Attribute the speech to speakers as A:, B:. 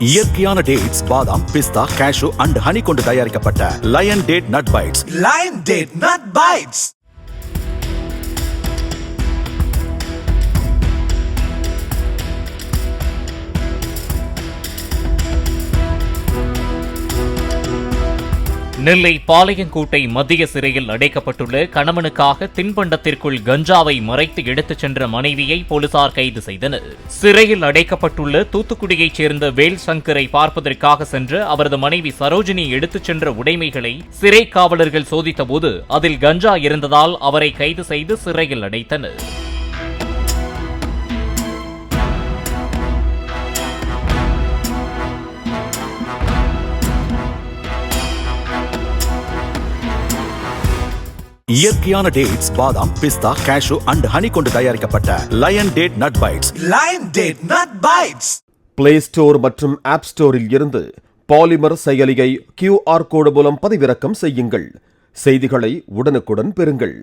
A: இயற்கையான டேட்ஸ், பாதாம், பிஸ்தா, cash and honey கொண்டு தயாரிக்கப்பட்ட Lion date nut bytes.
B: Lion Date Nut Bites.
C: Nellai Palayamkottai மத்திய சிறையில் அடைக்கப்பட்டுள்ள கணவனுக்காக தின்பண்டத்திற்குள் கஞ்சாவை மறைத்து எடுத்துச் சென்ற மனைவியை போலீசார் கைது செய்தனர். சிறையில் அடைக்கப்பட்டுள்ள தூத்துக்குடியைச் சேர்ந்த வேல் சங்கரை பார்ப்பதற்காக சென்ற அவரது மனைவி சரோஜினி எடுத்துச் சென்ற உடைமைகளை சிறை காவலர்கள் சோதித்தபோது அதில் கஞ்சா இருந்ததால் அவரை கைது செய்து சிறையில் அடைத்தனர்.
A: இயற்கையான டேட்ஸ், பாதாம், பிஸ்தா, கேஷு அண்ட் ஹனி கொண்டு தயாரிக்கப்பட்ட Lion date nut bytes.
B: Lion Date Nut Bites.
D: Play Store மற்றும் ஆப் ஸ்டோரில் இருந்து பாலிமர் செயலியை QR கோடு மூலம் பதிவிறக்கம் செய்யுங்கள். செய்திகளை உடனுக்குடன் பெறுங்கள்.